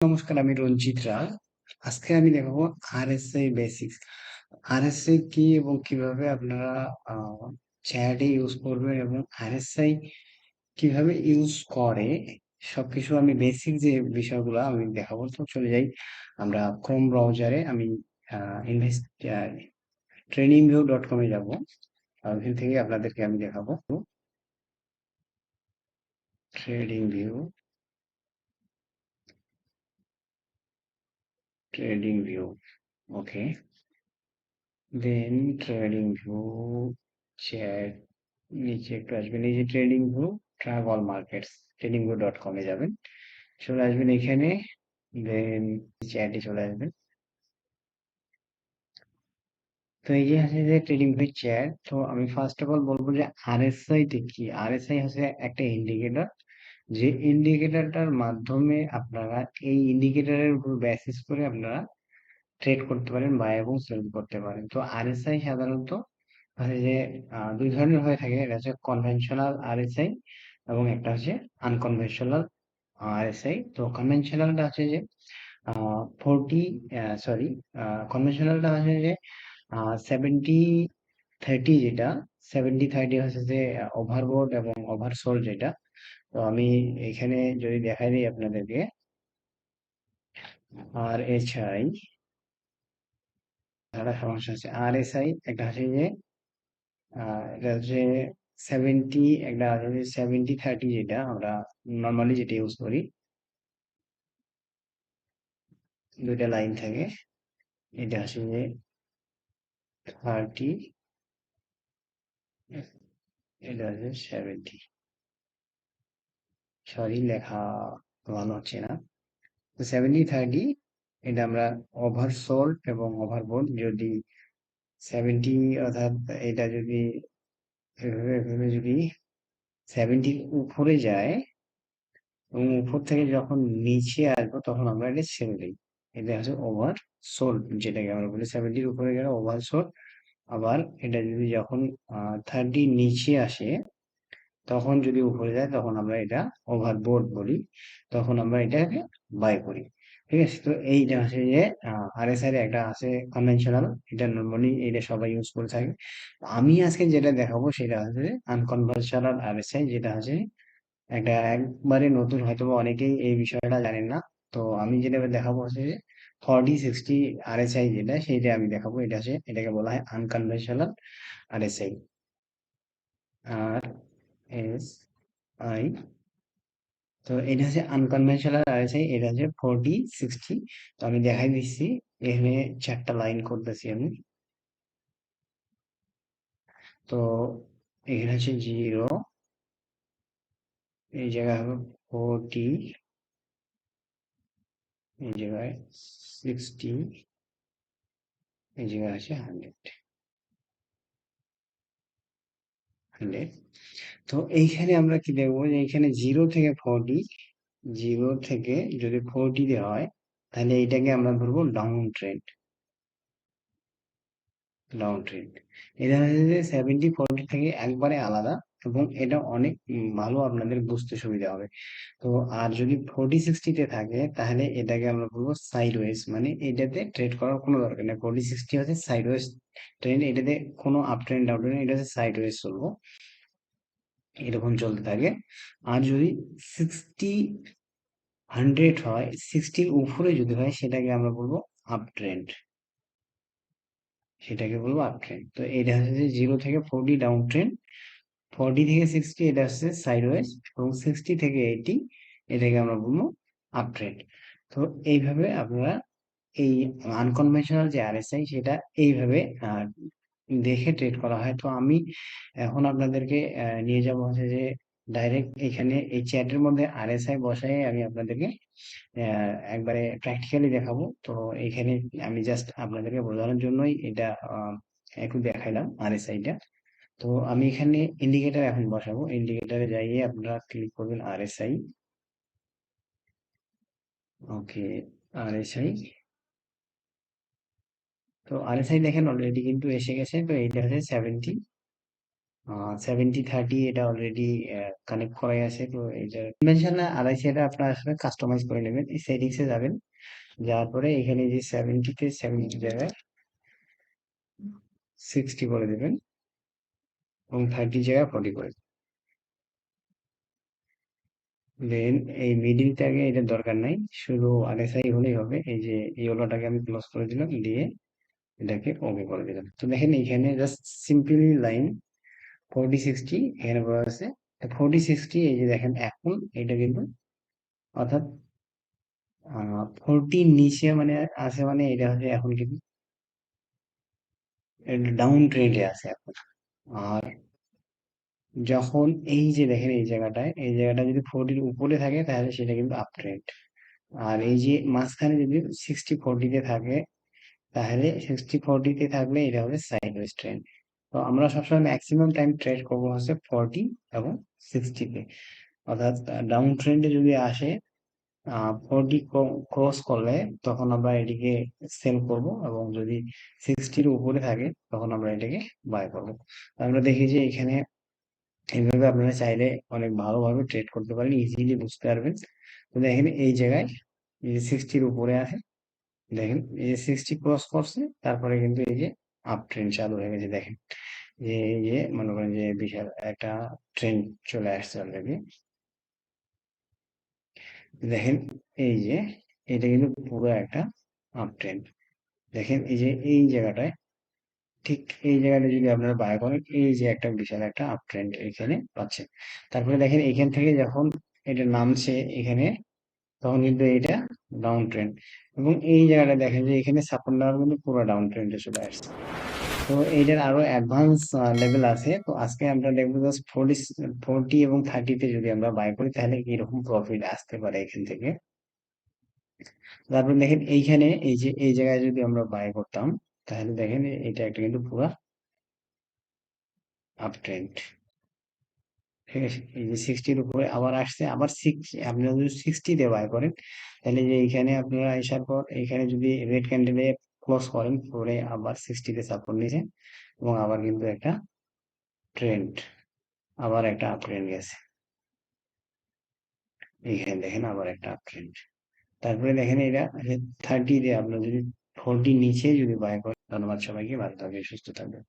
নমস্কার, আমি রঞ্জিত রায়। আজকে আমি দেখাবো আরএসআই বেসিক্স। আরএসআই কি এবং কিভাবে আপনারা চ্যাটে ইউজ করবেন এবং আরএসআই কিভাবে ইউজ করে সবকিছু আমি বেসিক যে বিষয়গুলো আমি দেখাবো। তো চলে যাই আমরা ক্রোম ব্রাউজারে। আমি ইনভেস্ট tradingview.com এ যাবো। ওখান থেকে আপনাদেরকে আমি দেখাবো ট্রেডিং ভিউ। ওকে, দেন ট্রেডিং ভিউ চ্যাট নিচে একটু আসবেন, এই যে trading view travel markets tradingview.com এ যাবেন, চলে আসবেন এখানে, দেন চ্যাটে চলে আসবেন। তো এই যে আছে যে ট্রেডিং ভিউ চ্যাট। তো আমি ফার্স্ট অফ অল বলবো যে আরএসআই তে কি। আরএসআই হচ্ছে একটা ইন্ডিকেটর, যে ইন্ডিকেটরটার মাধ্যমে আপনারা এই ইন্ডিকেটরের উপর বেসিস করে আপনারা ট্রেড করতে পারেন, বাই এবং সেল করতে পারেন। তো আরএসআই সাধারণত হচ্ছে যে দুই ধরনের হয়ে থাকে। এটা হচ্ছে কনভেনশনাল আরএসআই এবং একটা হচ্ছে আনকনভেনশনাল আরএসআই। তো কনভেনশনালটা হচ্ছে যে 40, সরি, কনভেনশনালটা হচ্ছে যে 70-30, যেটা 70-30 হচ্ছে যে ওভারবোট এবং ওভারসোল্ড যেটা। তো আমি এখানে যদি দেখাই দিই আপনাদেরকে, আর এসআই একটা সমস্যা আছে, আর এস আই একটা হচ্ছে যে এটা হচ্ছে 70, একটা হচ্ছে 70-30, যেটা আমরা নর্মালি যেটা ইউজ করি, দুইটা লাইন থাকে। এটা হচ্ছে যে 30, এটা হচ্ছে 70। সরি, লেখা ভালো হচ্ছে না। 70-30, এটা আমরা ওভারসোল্ড এবং ওভারবোট। যদি 70 অর্থাৎ এটা যদি এভাবে যদি 70 উপরে যায় এবং উপর থেকে যখন নিচে আসবো তখন আমরা এটা ছেড়ে দিই। এটা হচ্ছে ওভার সোল্ড, যেটাকে আমরা বলি 70-র উপরে গেলে ওভার সোল্ড। আবার এটা যদি যখন 30 নিচে আসে তখন যদি উপরে যায় তখন আমরা এটা ওভারবোট বলি, তখন আমরা এটাকে বাই করি। ঠিক আছে, তো এইটা হচ্ছে যে আরএসআই একটা আছে কনভেনশনাল, এটা নর্মালি এটা সবাই ইউজ করে থাকে। আমি আজকে যেটা দেখাবো সেটা হচ্ছে আনকনভেনশনাল আরএসআই, যেটা হচ্ছে একটা একবারে নতুন, হয়তো বা অনেকেই এই বিষয়টা জানেন না। তো আমি যেটা এবার দেখাবো হচ্ছে যে 40-60 আরএসআই, যেটা সেইটা আমি দেখাবো। এটা হচ্ছে, এটাকে বলা হয় unconventional RSI. R S I, তো এটা হচ্ছে আনকনভেনশনাল আরএসআই, এটা হচ্ছে 40-60। তো আমি দেখাই দিচ্ছি, এখানে 4টা লাইন করতেছি আমি। তো এখানে হচ্ছে 0, এই জায়গায় হবে 40, এই জায়গায় 60, এই জায়গায় আছে 100। তো এইখানে আমরা কি দেখবো, যে এইখানে 0 থেকে 40, 0 থেকে যদি 40 দেওয়া হয় তাহলে এইটাকে আমরা ধরবো ডাউন ট্রেন্ড। এটা হচ্ছে যে 70-40 থেকে একবারে আলাদা, এবং এটা অনেক ভালো, আপনাদের বুঝতে সুবিধা হবে। তো আর যদি 40-60 থাকে তাহলে এটাকে আমরা বলবো সাইডওয়েজ, মানে এটাতে ট্রেড করার কোনো দরকার নেই। 40-60 হচ্ছে সাইডওয়েজ ট্রেন্ড, এটাতে কোনো আপ ট্রেন্ড ডাউন ট্রেন্ড, এটা হচ্ছে সাইডওয়েজ চলবো, এরকম চলতে থাকে। আর যদি 60-100 হয়, 60-র উপরে যদি হয় সেটাকে আমরা বলবো আপ ট্রেন্ড, সেটাকে বলবো আপ ট্রেন্ড। তো এটা হচ্ছে যে 0 থেকে 40 ডাউন ট্রেন্ড, 40 থেকে 60 এটা হচ্ছে সাইডওয়েজ, এবং 60 থেকে 80 এটাকে আমরা বলবো আপ ট্রেন্ড। তো এইভাবে আপনারা এই আনকনভেনশনাল যে আরএসআই সেটা এইভাবে দেখে ট্রেড করা হয়। তো আমি এখন আপনাদেরকে নিয়ে যাব হচ্ছে যে ডাইরেক্ট এখানে এই চ্যাটের মধ্যে আরএসআই বসাই আমি আপনাদেরকে একবারে প্র্যাকটিক্যালি দেখাবো। তো এখানে আমি জাস্ট আপনাদেরকে বোঝানোর জন্যই এটা একটু দেখাইলাম আরএসআইটা। তো আমি এখানে ইন্ডিকেটর এখন বসাবো, ইন্ডিকেটরে যাইয়ে আপনারা ক্লিক করবেন আরএসআই। ওকে, আরএসআই। তো আরএসআই দেখেন অলরেডি কিন্তু এসে গেছে। তো এইটা হচ্ছে 70, 70-30 এটা অলরেডি কানেক্ট করাই আছে। তো এটা কনভেনশনাল RSI এটা আপনার আসলে কাস্টমাইজ করে নেবেন। এই সেটিংসে যাবেন, যাওয়ার পরে এখানে যে 70 জায়গায় 60 করে দেবেন এবং 30 জায়গায় 40 করে দেন এই মিডিল ট্যাগে এটা দরকার নাই, শুধু RSI হলেই হবে। এই যে ইয়েলোটাকে আমি ক্লোজ করে দিলাম, দিয়ে এটাকে ওকে করে দিলাম। তো দেখেন এখানে জাস্ট সিম্পলি লাইন 40-60 এখানে বলা আছে। 40-60 এই যে দেখেন এখন এটা কিন্তু অর্থাৎ 40 নিচে মানে আছে, মানে এটা হচ্ছে এখন কিন্তু ডাউন ট্রেন্ডে আছে এখন। আর যখন এই যে দেখেন এই জায়গাটা যদি 40-র উপরে থাকে তাহলে সেটা কিন্তু আপ ট্রেন্ড। আর এই যে মাঝখানে যদি 60-40-তে থাকে, তাহলে 60-40-তে থাকলে এটা হবে সাইডওয়েজ ট্রেন্ড। তো আমরা সবসময় ম্যাক্সিমাম টাইম ট্রেড করবো হচ্ছে 40 এবং 60-তে। অর্থাৎ ডাউন ট্রেন্ডে যদি আসে 40 ক্রস করলে তখন আমরা এটিকে সেল করব, এবং যদি 60-র উপরে থাকে তখন আমরা এটাকে বাই করব। আমরা দেখি যে এখানে এইভাবে আপনারা চাইলে অনেক ভালোভাবে ট্রেড করতে পারেন, ইজিলি বুঝতে পারবেন। তো দেখেন এই জায়গায় এই যে 60-র উপরে আছে, দেখেন এই যে 60 ক্রস করছে, তারপরে কিন্তু এই যে আপ ট্রেন্ড চালু হয়ে গেছে। দেখেন যে এই যে মনে করেন যে বিশাল একটা ট্রেন্ড চলে আসছে অলরেডি। দেখেন এই যে এটা কিন্তু পুরো একটা আপ ট্রেন্ড। দেখেন এই যে এই জায়গাটায়, ঠিক এই জায়গাটা যদি আপনারা বাই করেন, এই যে একটা বিশাল একটা আপ ট্রেন্ড এখানে পাচ্ছেন। তারপরে দেখেন এখান থেকে যখন এটা নামছে এখানে, তখন কিন্তু এটা ডাউন ট্রেন্ড। এবং এই জায়গাটা দেখেন যে এখানে সাপোর্ট নেওয়ার কিন্তু পুরো ডাউন ট্রেন্ডে চলে আসছে। তো এইটার আরো অ্যাডভান্স লেভেল আছে। তো আজকে আমরা দেখবো জাস্ট 40 এবং 30-তে যদি আমরা বাই করি তাহলে কিরকম প্রফিট আসতে পারে এখান থেকে। তারপর দেখেন এইখানে এই যে এই জায়গায় যদি আমরা বাই করতাম, তাহলে দেখেন এটা একটা কিন্তু পুরো আপ ট্রেন্ড। ঠিক আছে, এই যে 60-র উপরে আবার আসছে, আবার আপনারা যদি 60-তে বাই করেন, তাহলে যে এইখানে আপনারা আসার পর এইখানে যদি রেড ক্যান্ডেলে ক্লোজ করেন, পরে আবার 60-তে সাপোর্ট নিয়েছেন এবং আবার কিন্তু একটা ট্রেন্ড, আবার একটা আপ ট্রেন্ড গেছে। এইখানে দেখেন আবার একটা আপ ট্রেন্ড। তারপরে দেখেন এটা 30-তে আপনার যদি 40 নিচে যদি বাই করেন। ধন্যবাদ সবাইকে, ভালো থাকবে, সুস্থ থাকবে।